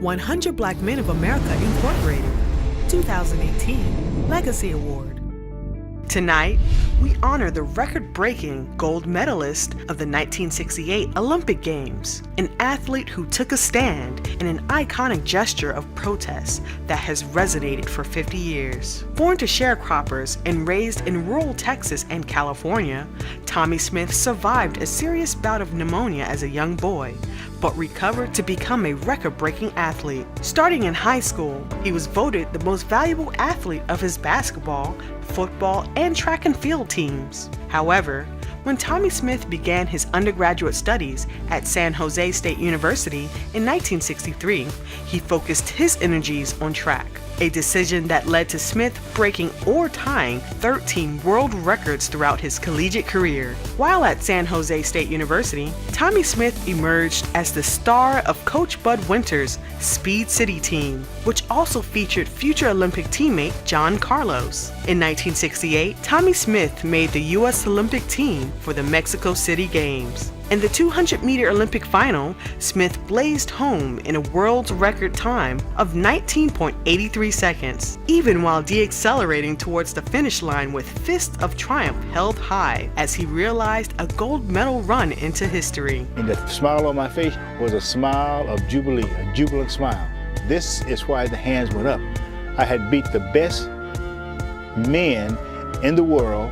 100 Black Men of America Incorporated 2018 Legacy Award. Tonight, we honor the record-breaking gold medalist of the 1968 Olympic Games, an athlete who took a stand in an iconic gesture of protest that has resonated for 50 years. Born to sharecroppers and raised in rural Texas and California, Tommie Smith survived a serious bout of pneumonia as a young boy, but recovered to become a record-breaking athlete. Starting in high school, he was voted the most valuable athlete of his basketball, football, and track and field teams. However, when Tommie Smith began his undergraduate studies at San Jose State University in 1963, he focused his energies on track, a decision that led to Smith breaking or tying 13 world records throughout his collegiate career. While at San Jose State University, Tommie Smith emerged as the star of Coach Bud Winter's Speed City team, which also featured future Olympic teammate John Carlos. In 1968, Tommie Smith made the U.S. Olympic team for the Mexico City Games. In the 200-meter Olympic final, Smith blazed home in a world record time of 19.83 seconds, even while deaccelerating towards the finish line with fists of triumph held high as he realized a gold medal run into history. And the smile on my face was a smile of jubilee, a jubilant smile. This is why the hands went up. I had beat the best men in the world,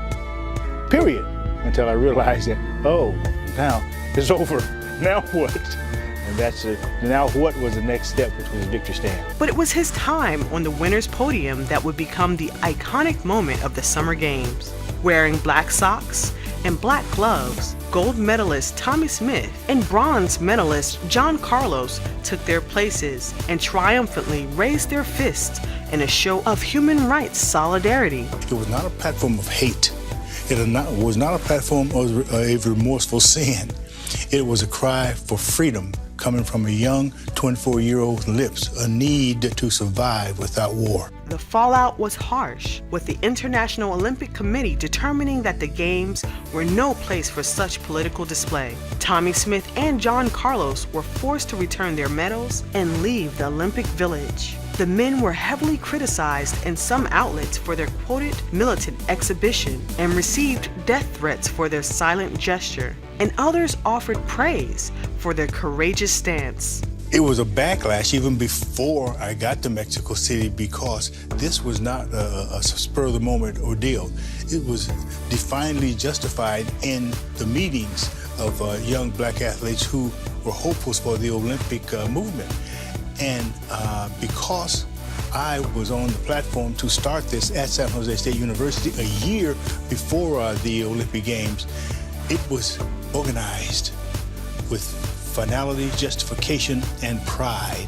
period, until I realized that, oh, now it's over. Now what? And that's it. Now what was the next step, which was victory stand. But it was his time on the winner's podium that would become the iconic moment of the Summer Games. Wearing black socks and black gloves, gold medalist Tommie Smith and bronze medalist John Carlos took their places and triumphantly raised their fists in a show of human rights solidarity. It was not a platform of hate. It was not a platform of a remorseful sin. It was a cry for freedom coming from a young 24-year-old's lips, a need to survive without war. The fallout was harsh, with the International Olympic Committee determining that the Games were no place for such political display. Tommie Smith and John Carlos were forced to return their medals and leave the Olympic Village. The men were heavily criticized in some outlets for their quoted militant exhibition and received death threats for their silent gesture, and others offered praise for their courageous stance. It was a backlash even before I got to Mexico City because this was not a spur-of-the-moment ordeal. It was definitely justified in the meetings of young black athletes who were hopefuls for the Olympic movement. And because I was on the platform to start this at San Jose State University a year before the Olympic Games, it was organized with finality, justification, and pride.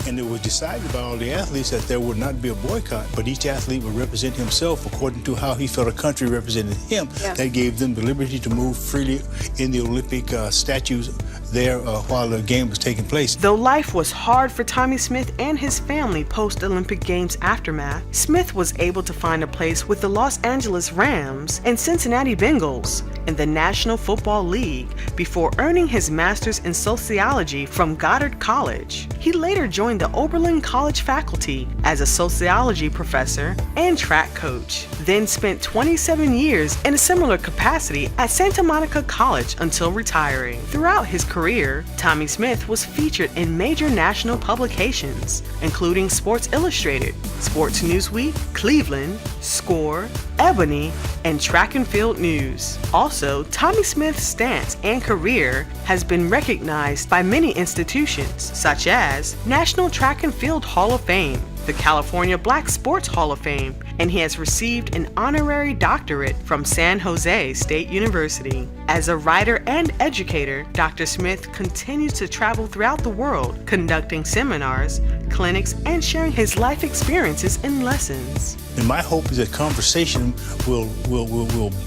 And it was decided by all the athletes that there would not be a boycott, but each athlete would represent himself according to how he felt a country represented him. Yeah. That gave them the liberty to move freely in the Olympic statues there while the game was taking place. Though life was hard for Tommie Smith and his family post-Olympic Games aftermath, Smith was able to find a place with the Los Angeles Rams and Cincinnati Bengals in the National Football League before earning his master's in sociology from Goddard College. He later joined the Oberlin College faculty as a sociology professor and track coach, then spent 27 years in a similar capacity at Santa Monica College until retiring. Throughout his career, Tommie Smith was featured in major national publications, including Sports Illustrated, Sports Newsweek, Cleveland, Score, Ebony, and Track and Field News. Also, Tommie Smith's stance and career has been recognized by many institutions, such as National Track and Field Hall of Fame, the California Black Sports Hall of Fame, and he has received an honorary doctorate from San Jose State University. As a writer and educator, Dr. Smith continues to travel throughout the world, conducting seminars, clinics, and sharing his life experiences and lessons. And my hope is that conversation will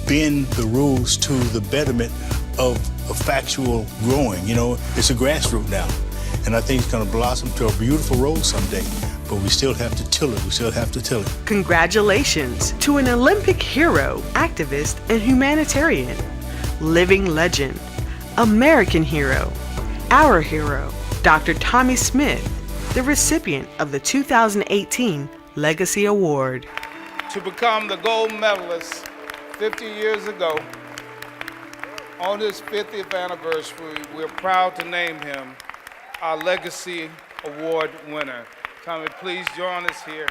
bend the rules to the betterment of factual growing. You know, it's a grassroots now. And I think it's going to blossom to a beautiful rose someday. But we still have to till it. We still have to till it. Congratulations to an Olympic hero, activist, and humanitarian, living legend, American hero, our hero, Dr. Tommie Smith, the recipient of the 2018 Legacy Award. To become the gold medalist 50 years ago, on his 50th anniversary, we're proud to name him our Legacy Award winner. Tommy, please join us here.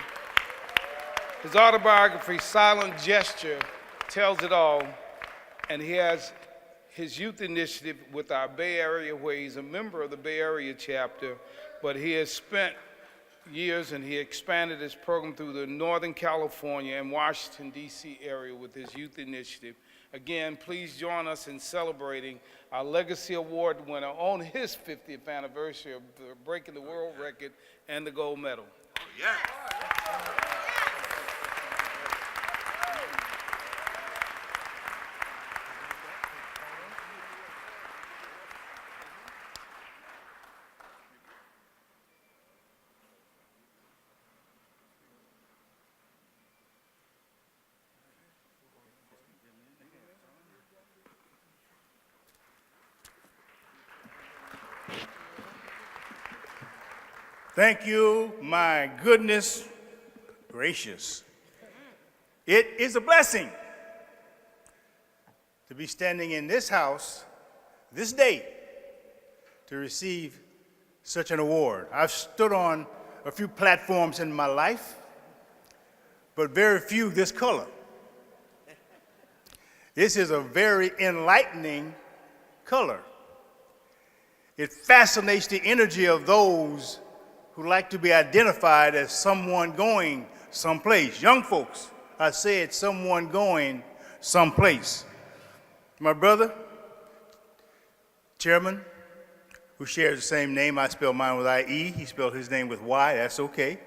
His autobiography, Silent Gesture, tells it all, and he has his youth initiative with our Bay Area, where he's a member of the Bay Area chapter, but he has spent years and he expanded his program through the Northern California and Washington, D.C. area with his youth initiative. Again, please join us in celebrating our Legacy Award winner on his 50th anniversary of breaking the world record and the gold medal. Thank you, my goodness gracious. It is a blessing to be standing in this house this day to receive such an award. I've stood on a few platforms in my life, but very few this color. This is a very enlightening color. It fascinates the energy of those who like to be identified as someone going someplace. Young folks, I said someone going someplace. My brother, chairman, who shares the same name, I spell mine with I-E, he spelled his name with Y, that's okay.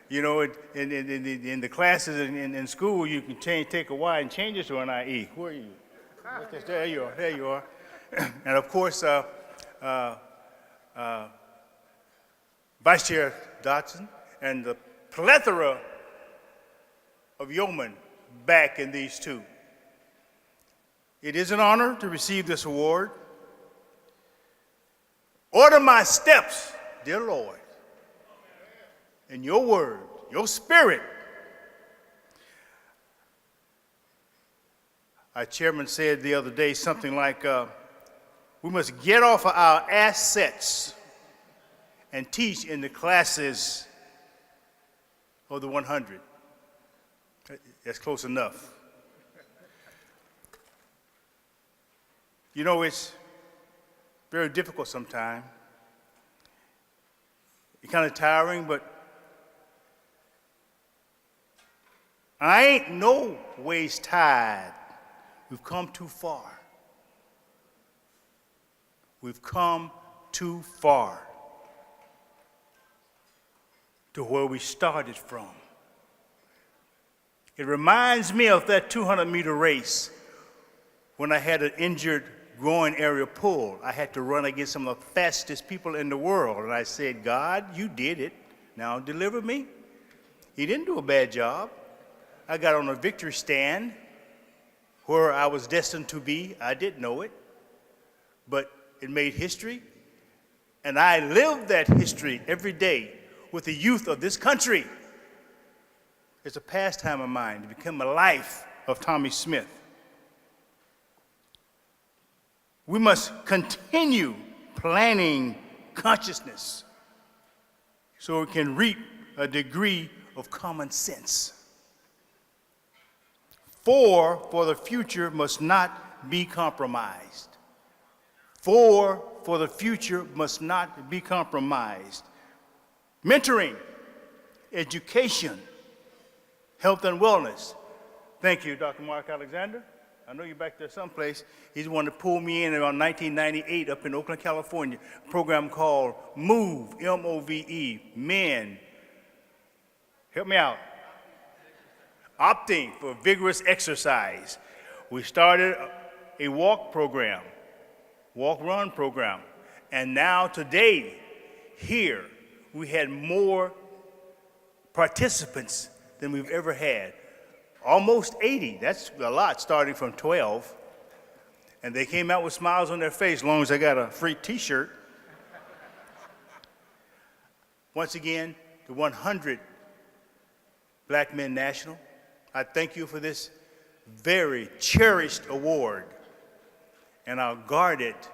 You know, in the classes in school, you can take a Y and change it to an I-E. Where are you? There you are. And of course, Vice Chair Dotson and the plethora of yeomen back in these two. It is an honor to receive this award. Order my steps, dear Lord, in your word, your spirit. Our chairman said the other day something like, we must get off of our assets and teach in the classes of the 100. That's close enough. You know, it's very difficult sometimes. It's kind of tiring, but I ain't no ways tired. We've come too far. We've come too far to where we started from. It reminds me of that 200-meter race when I had an injured groin area pull. I had to run against some of the fastest people in the world. And I said, God, you did it. Now deliver me. He didn't do a bad job. I got on a victory stand where I was destined to be. I didn't know it, but it made history. And I live that history every day with the youth of this country. It's a pastime of mine to become a life of Tommy Smith. We must continue planting consciousness so we can reap a degree of common sense. For the future must not be compromised. For the future must not be compromised. Mentoring, education, health and wellness. Thank you, Dr. Mark Alexander. I know you're back there someplace. He's the one that pulled me in around 1998 up in Oakland, California, a program called MOVE, M-O-V-E, Men. Help me out. Opting for vigorous exercise. We started a walk program, walk-run program. And now today, here, we had more participants than we've ever had. Almost 80, that's a lot, starting from 12. And they came out with smiles on their face as long as I got a free t-shirt. Once again, the 100 Black Men National, I thank you for this very cherished award, and I'll guard it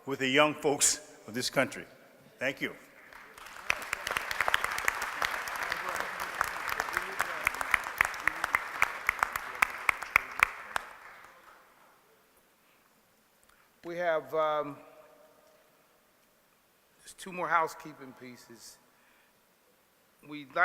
with the young folks of this country. Thank you. We have just two more housekeeping pieces. We'd like